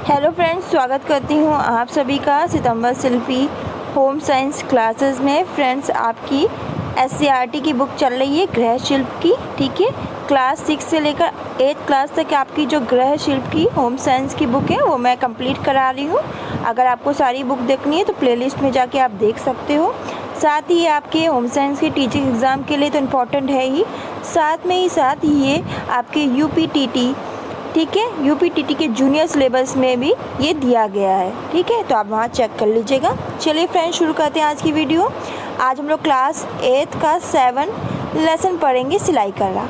Hello friends, स्वागत करती हूँ आप सभी का सितंबर शिल्पी होम साइंस क्लासेस में। फ्रेंड्स, आपकी SCERT की बुक चल रही है गृह शिल्प की। ठीक है, क्लास 6 से लेकर 8th क्लास तक आपकी जो गृह शिल्प की होम साइंस की बुक है वो मैं कंप्लीट करा रही हूँ। अगर आपको सारी बुक देखनी है तो प्लेलिस्ट में जाके आप देख सकते हो। साथ ही आपके होम साइंस के टीचिंग एग्ज़ाम के लिए तो इम्पॉर्टेंट है ही, साथ में ही ये आपके UPTT, ठीक है, UPTT के जूनियर सिलेबस में भी ये दिया गया है। ठीक है, तो आप वहाँ चेक कर लीजिएगा। चलिए फ्रेंड्स, शुरू करते हैं आज की वीडियो। आज हम लोग क्लास 8 का 7 लेसन पढ़ेंगे, सिलाई करना।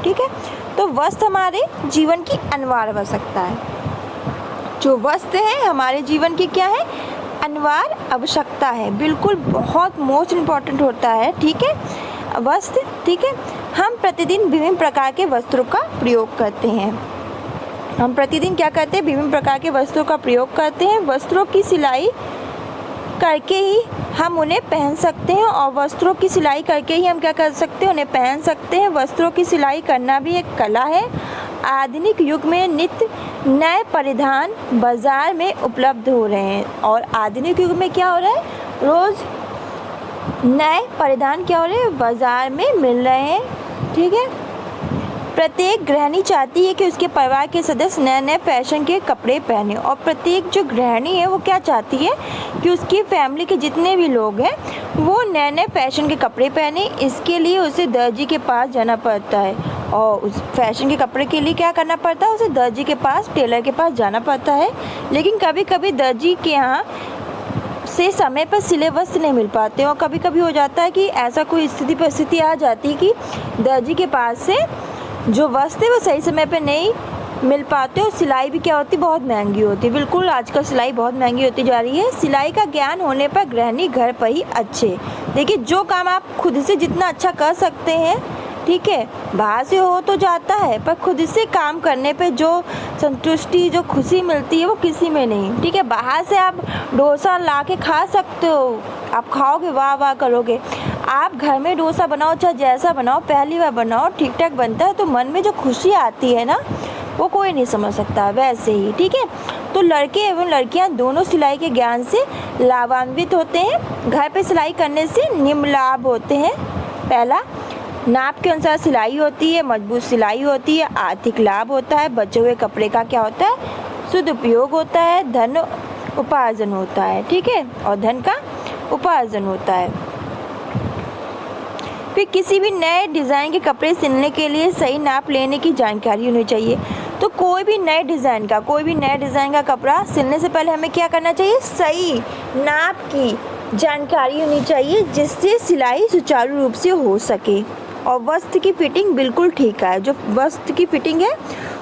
ठीक है, तो वस्त्र हमारे जीवन की अनिवार्य आवश्यकता है। जो वस्त्र है हमारे जीवन की क्या है, अनिवार्य आवश्यकता है, बिल्कुल बहुत मोस्ट इम्पॉर्टेंट होता है। ठीक है, वस्त्र। ठीक है, हम प्रतिदिन विभिन्न प्रकार के वस्त्रों का प्रयोग करते हैं। हम प्रतिदिन क्या करते हैं, विभिन्न प्रकार के वस्त्रों का प्रयोग करते हैं। वस्त्रों की सिलाई करके ही हम उन्हें पहन सकते हैं, और वस्त्रों की सिलाई करके ही हम क्या कर सकते हैं, उन्हें पहन सकते हैं। वस्त्रों की सिलाई करना भी एक कला है। आधुनिक युग में नित्य नए परिधान बाजार में उपलब्ध हो रहे हैं, और आधुनिक युग में क्या हो रहा है, रोज़ नए परिधान क्या हो रहे हैं, बाजार में मिल रहे हैं। ठीक है, प्रत्येक गृहिणी चाहती है कि उसके परिवार के सदस्य नए नए फैशन के कपड़े पहने, और प्रत्येक जो गृहिणी है वो क्या चाहती है कि उसकी फैमिली के जितने भी लोग हैं वो नए नए फैशन के कपड़े पहने। इसके लिए उसे दर्जी के पास जाना पड़ता है, और उस फैशन के कपड़े के लिए क्या करना पड़ता है, उसे दर्जी के पास, टेलर के पास जाना पड़ता है। लेकिन कभी कभी दर्जी के यहाँ से समय पर सिले वस्त्र नहीं मिल पाते, और कभी कभी हो जाता है कि ऐसा कोई परिस्थिति आ जाती है कि दर्जी के पास से जो वस्त्र है वो सही समय पे नहीं मिल पाते, और सिलाई भी क्या होती है, बहुत महंगी होती है। बिल्कुल, आजकल सिलाई बहुत महंगी होती जा रही है। सिलाई का ज्ञान होने पर गृहिणी घर पर ही अच्छे, देखिए, जो काम आप खुद से जितना अच्छा कर सकते हैं, ठीक है, बाहर से हो तो जाता है, पर खुद से काम करने पे जो संतुष्टि, जो खुशी मिलती है वो किसी में नहीं। ठीक है, बाहर से आप डोसा ला के खा सकते हो, आप खाओगे, वाह वाह करोगे। आप घर में डोसा बनाओ, चाहे जैसा बनाओ, पहली बार बनाओ, ठीक ठाक बनता है तो मन में जो खुशी आती है ना, वो कोई नहीं समझ सकता। वैसे ही, ठीक है, तो लड़के एवं लड़कियां दोनों सिलाई के ज्ञान से लाभान्वित होते हैं। घर पे सिलाई करने से निम्न लाभ होते हैं। पहला, नाप के अनुसार सिलाई होती है, मजबूत सिलाई होती है, आर्थिक लाभ होता है, बचे हुए कपड़े का क्या होता है, शुद्ध उपयोग होता है, धन उपार्जन होता है। ठीक है, और धन का उपार्जन होता है। फिर किसी भी नए डिज़ाइन के कपड़े सिलने के लिए सही नाप लेने की जानकारी होनी चाहिए। तो कोई भी नए डिज़ाइन का कपड़ा सिलने से पहले हमें क्या करना चाहिए, सही नाप की जानकारी होनी चाहिए, जिससे सिलाई सुचारू रूप से हो सके, और वस्त्र की फिटिंग बिल्कुल ठीक आए। जो वस्त्र की फिटिंग है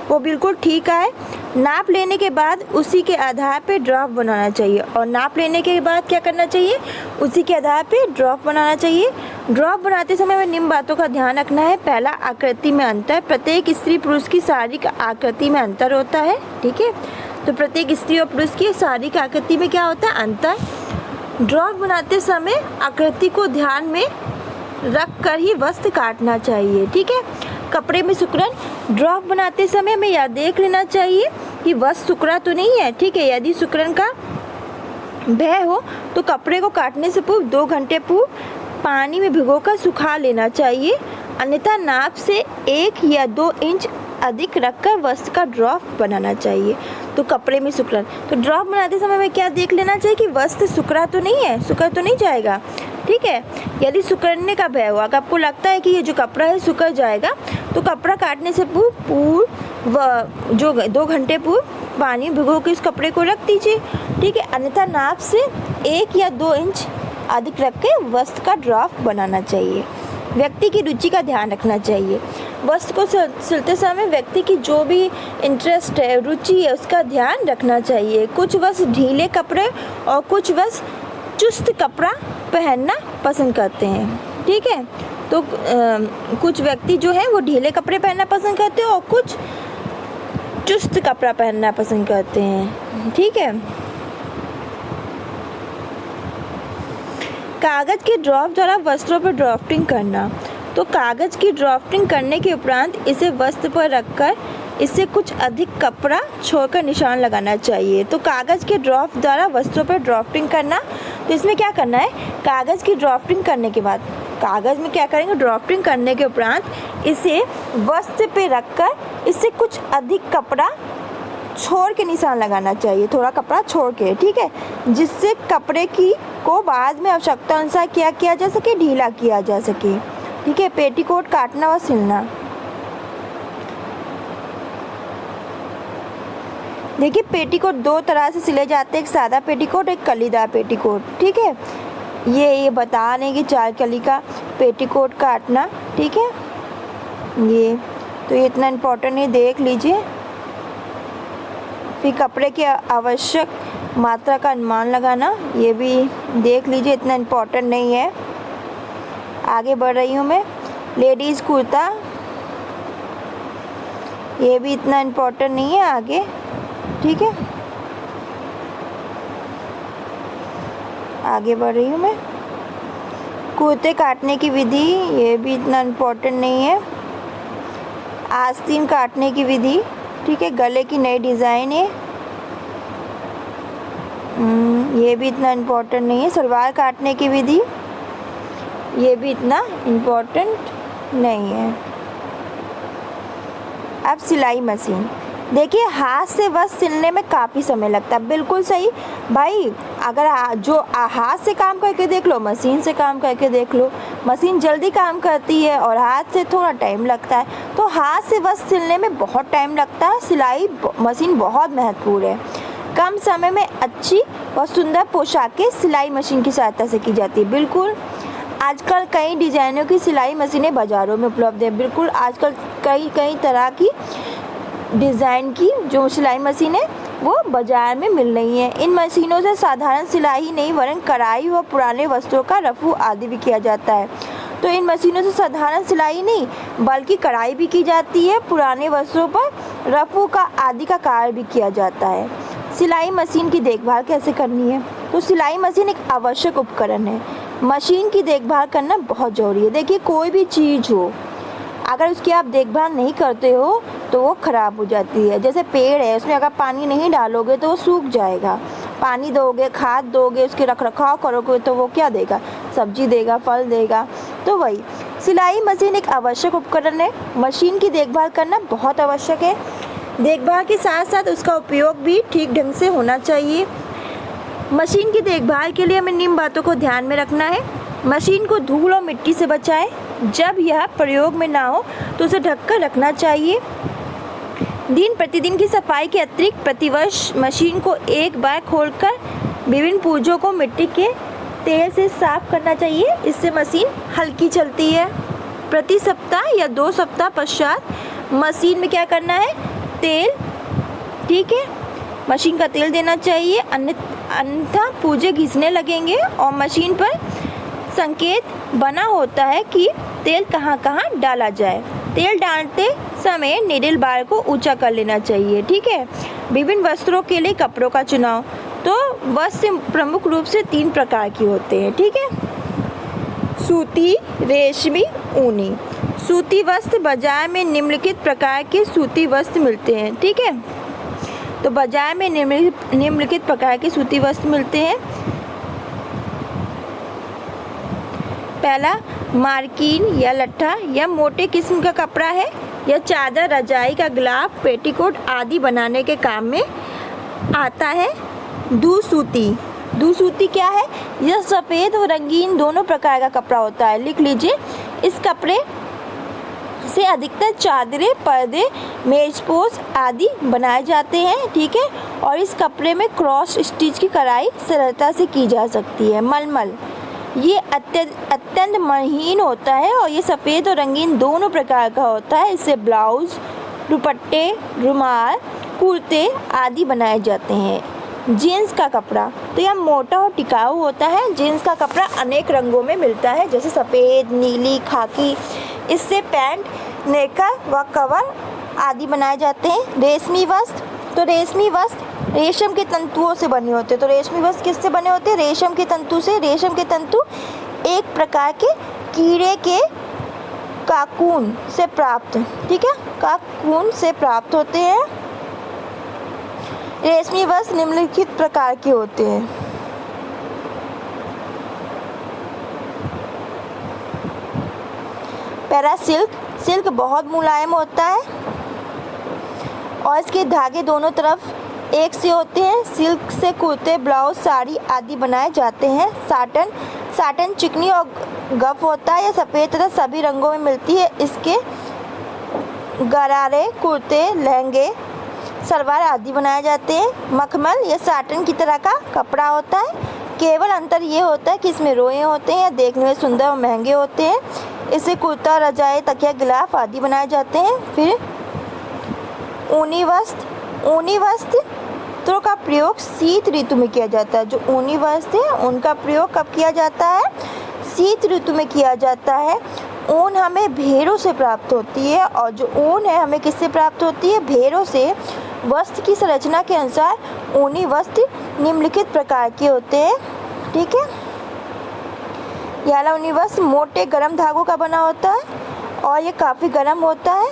वो बिल्कुल ठीक आए। नाप लेने के बाद उसी के आधार पे ड्राफ्ट बनाना चाहिए, और नाप लेने के बाद क्या करना चाहिए, उसी के आधार पे ड्राफ्ट बनाना चाहिए। ड्राफ्ट बनाते समय हमें निम्न बातों का ध्यान रखना है। पहला, आकृति में अंतर। प्रत्येक स्त्री पुरुष की शारीरिक आकृति में अंतर होता है। ठीक है, तो प्रत्येक स्त्री और पुरुष की शारीरिक आकृति में क्या होता है, अंतर। ड्राफ्ट बनाते समय आकृति को ध्यान में रख कर ही वस्त्र काटना चाहिए। ठीक है, कपड़े में सिकुड़न। ड्राफ्ट बनाते समय हमें यह देख लेना चाहिए कि वस्त्र सिकुड़ा तो नहीं है। ठीक है, यदि सिकुड़न का भय हो तो कपड़े को काटने से पूर्व 2 घंटे पूर्व पानी में भिगोकर सुखा लेना चाहिए, अन्यथा नाप से 1 या 2 इंच अधिक रखकर वस्त्र का ड्राफ्ट बनाना चाहिए। तो कपड़े में सिकुड़न, तो ड्राफ्ट बनाते समय हमें क्या देख लेना चाहिए कि वस्त्र सिकुड़ा तो नहीं है, सिकुड़ तो नहीं जाएगा। ठीक है, यदि सिकुड़ने का भय हुआ, अगर आपको लगता है कि ये जो कपड़ा है सिकुड़ जाएगा, तो कपड़ा काटने से पूर्व जो 2 घंटे पूर्व पानी भिगो के इस कपड़े को रख दीजिए। ठीक है, अन्यथा नाप से 1 या 2 इंच अधिक रख के वस्त्र का ड्राफ्ट बनाना चाहिए। व्यक्ति की रुचि का ध्यान रखना चाहिए। वस्त्र को सिलते समय व्यक्ति की जो भी इंटरेस्ट है, रुचि है, उसका ध्यान रखना चाहिए। कुछ वस्त्र ढीले कपड़े और कुछ वस्त्र चुस्त कपड़ा पहनना पसंद करते हैं। ठीक है, तो कुछ व्यक्ति जो है वो ढीले कपड़े पहनना पसंद करते हैं, और कुछ चुस्त कपड़ा पहनना पसंद करते हैं। ठीक है, कागज़ के ड्राफ्ट द्वारा वस्त्रों पर ड्राफ्टिंग करना। तो कागज़ की ड्राफ्टिंग करने के उपरांत इसे वस्त्र पर रखकर इससे कुछ अधिक कपड़ा छोड़कर निशान लगाना चाहिए। तो कागज़ के ड्राफ्ट द्वारा वस्तुओं पर ड्राफ्टिंग करना। तो इसमें क्या करना है, कागज़ की ड्राफ्टिंग करने के बाद कागज़ में क्या करेंगे, ड्राफ्टिंग करने के उपरांत इसे वस्तु पे रखकर इससे कुछ अधिक कपड़ा छोड़ के निशान लगाना चाहिए, थोड़ा कपड़ा छोड़ के, ठीक है, जिससे कपड़े की को बाद में आवश्यकता अनुसार क्या किया जा सके, ढीला किया जा सके। ठीक है, पेटीकोट काटना व सिलना। देखिए पेटीकोट दो तरह से सिले जाते हैं, एक सादा पेटीकोट, एक कलीदार पेटीकोट। ठीक है, ये बता रहे कि 4 कली का पेटीकोट काटना। ठीक है, ये तो ये इतना इम्पोर्टेंट है, देख लीजिए। फिर कपड़े की आवश्यक मात्रा का अनुमान लगाना, ये भी देख लीजिए, इतना इम्पोर्टेंट नहीं है। आगे बढ़ रही हूँ मैं। लेडीज़ कुर्ता, ये भी इतना इम्पोर्टेंट नहीं है, आगे। ठीक है, आगे बढ़ रही हूँ मैं। कुर्ते काटने की विधि, ये भी इतना इम्पोर्टेंट नहीं है। आस्तीन काटने की विधि, ठीक है, गले की नई डिज़ाइन है, ये भी इतना इम्पोर्टेंट नहीं है। सलवार काटने की विधि, ये भी इतना इम्पोर्टेंट नहीं है। अब सिलाई मशीन, देखिए हाथ से वस्त्र सिलने में काफ़ी समय लगता है, बिल्कुल सही भाई। अगर जो हाथ से काम करके देख लो, मशीन से काम करके देख लो, मशीन जल्दी काम करती है और हाथ से थोड़ा टाइम लगता है। तो हाथ से वस्त्र सिलने में बहुत टाइम लगता है, सिलाई मशीन बहुत महत्वपूर्ण है। कम समय में अच्छी और सुंदर पोशाकें सिलाई मशीन की सहायता से की जाती है। बिल्कुल, आजकल कई डिज़ाइनों की सिलाई मशीनें बाज़ारों में उपलब्ध है। बिल्कुल, आजकल कई तरह की डिज़ाइन की जो सिलाई मशीन है वो बाज़ार में मिल रही हैं। इन मशीनों से साधारण सिलाई ही नहीं वरन कढ़ाई व पुराने वस्त्रों का रफू आदि भी किया जाता है। तो इन मशीनों से साधारण सिलाई नहीं बल्कि कढ़ाई भी की जाती है, पुराने वस्त्रों पर रफू का आदि का कार्य भी किया जाता है। सिलाई मशीन की देखभाल कैसे करनी है, तो सिलाई मशीन एक आवश्यक उपकरण है। मशीन की देखभाल करना बहुत ज़रूरी है। देखिए कोई भी चीज़ हो, अगर उसकी आप देखभाल नहीं करते हो तो वो ख़राब हो जाती है। जैसे पेड़ है, उसमें अगर पानी नहीं डालोगे तो वो सूख जाएगा। पानी दोगे, खाद दोगे, उसके रखरखाव करोगे तो वो क्या देगा, सब्जी देगा, फल देगा। तो वही सिलाई मशीन एक आवश्यक उपकरण है। मशीन की देखभाल करना बहुत आवश्यक है। देखभाल के साथ साथ उसका उपयोग भी ठीक ढंग से होना चाहिए। मशीन की देखभाल के लिए हमें निम्न बातों को ध्यान में रखना है। मशीन को धूल और मिट्टी से बचाएं। जब यह प्रयोग में ना हो तो उसे ढककर रखना चाहिए। दिन प्रतिदिन की सफाई के अतिरिक्त प्रतिवर्ष मशीन को एक बार खोलकर विभिन्न पुर्जों को मिट्टी के तेल से साफ करना चाहिए। इससे मशीन हल्की चलती है। प्रति सप्ताह या 2 सप्ताह पश्चात मशीन में क्या करना है, तेल, ठीक है, मशीन का तेल देना चाहिए, अन्यथा पुर्जे घिसने लगेंगे और मशीन पर संकेत बना होता है कि तेल कहाँ कहाँ डाला जाए। तेल डालते समय नीडल बार को ऊंचा कर लेना चाहिए। ठीक है, विभिन्न वस्त्रों के लिए कपड़ों का चुनाव, तो वस्त्र प्रमुख रूप से 3 प्रकार के होते हैं। ठीक है, सूती, रेशमी, ऊनी। सूती वस्त्र बाजार में निम्नलिखित प्रकार के सूती वस्त्र मिलते हैं। ठीक है, तो बाजार में निम्नलिखित प्रकार के सूती वस्त्र मिलते हैं। पहला, मार्किन या लट्ठा या मोटे किस्म का कपड़ा है। यह चादर, रजाई का गिलाफ, पेटीकोट आदि बनाने के काम में आता है। दूसूती, दूसूती क्या है, यह सफ़ेद और रंगीन दोनों प्रकार का कपड़ा होता है। लिख लीजिए, इस कपड़े से अधिकतर चादरें, पर्दे, मेजपोश आदि बनाए जाते हैं। ठीक है, और इस कपड़े में क्रॉस स्टिच की कढ़ाई सरलता से की जा सकती है। मलमल, ये अत्यंत महीन होता है और ये सफ़ेद और रंगीन दोनों प्रकार का होता है। इससे ब्लाउज, दुपट्टे, रुमाल, कुर्ते आदि बनाए जाते हैं। जीन्स का कपड़ा, तो यह मोटा और टिकाऊ होता है। जीन्स का कपड़ा अनेक रंगों में मिलता है, जैसे सफ़ेद, नीली, खाकी। इससे पैंट, नेकर व कवर आदि बनाए जाते हैं। रेशमी वस्त्र, तो रेशमी वस्त्र रेशम के तंतुओं से बने होते हैं। तो रेशमी वस्त्र किससे बने होते हैं, रेशम के तंतु से। रेशम के तंतु एक प्रकार के कीड़े के काकून से प्राप्त, ठीक है, काकून से प्राप्त होते हैं। रेशमी वस्त्र निम्नलिखित प्रकार के होते हैं। पैरा सिल्क, सिल्क बहुत मुलायम होता है और इसके धागे दोनों तरफ एक से होते हैं। सिल्क से कुर्ते, ब्लाउज, साड़ी आदि बनाए जाते हैं। साटन, साटन चिकनी और गफ होता है। यह सफ़ेद तथा सभी रंगों में मिलती है। इसके गरारे, कुर्ते, लहंगे, सलवार आदि बनाए जाते हैं। मखमल, यह साटन की तरह का कपड़ा होता है। केवल अंतर ये होता है कि इसमें रोए होते हैं। देखने में सुंदर और महंगे होते हैं। इससे कुर्ता, रजाई, तकिया, गिलाफ आदि बनाए जाते हैं। फिर ऊनी वस्त्र, ऊनी वस्त्रों का प्रयोग शीत ऋतु में किया जाता है। जो ऊनी वस्त्र है उनका प्रयोग कब किया जाता है? शीत ऋतु में किया जाता है। ऊन हमें भेड़ों से प्राप्त होती है और जो ऊन है हमें किससे प्राप्त होती है? भेड़ों से। वस्त्र की संरचना के अनुसार ऊनी वस्त्र निम्नलिखित प्रकार के होते हैं, ठीक है। याला ऊनी वस्त्र मोटे गर्म धागों का बना होता है और ये काफ़ी गर्म होता है,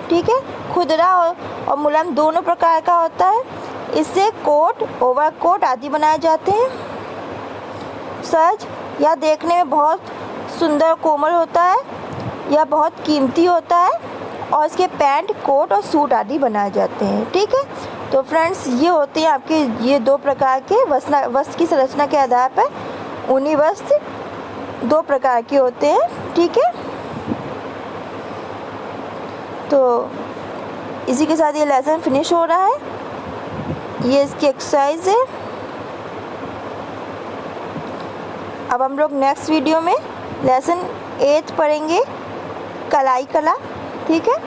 ठीक है। खुदरा और मुलायम दोनों प्रकार का होता है। इससे कोट, ओवरकोट आदि बनाए जाते हैं। सहज, यह देखने में बहुत सुंदर कोमल होता है। यह बहुत कीमती होता है और इसके पैंट, कोट और सूट आदि बनाए जाते हैं, ठीक है। तो फ्रेंड्स, ये होते हैं आपके ये दो प्रकार के वस्त्र की संरचना के आधार पर ऊनी वस्त्र दो प्रकार के होते हैं, ठीक है। तो इसी के साथ ये लेसन फिनिश हो रहा है। ये इसकी एक्सरसाइज है। अब हम लोग नेक्स्ट वीडियो में लेसन 8 पढ़ेंगे, कलाई कला, ठीक है।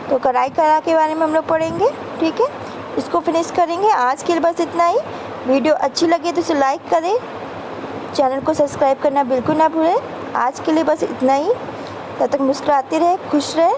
तो कलाई कला के बारे में हम लोग पढ़ेंगे, ठीक है। इसको फिनिश करेंगे। आज के लिए बस इतना ही। वीडियो अच्छी लगे तो इसे लाइक करें, चैनल को सब्सक्राइब करना बिल्कुल ना भूलें। आज के लिए बस इतना ही। तब तक मुस्कुराते रहे, खुश रहे।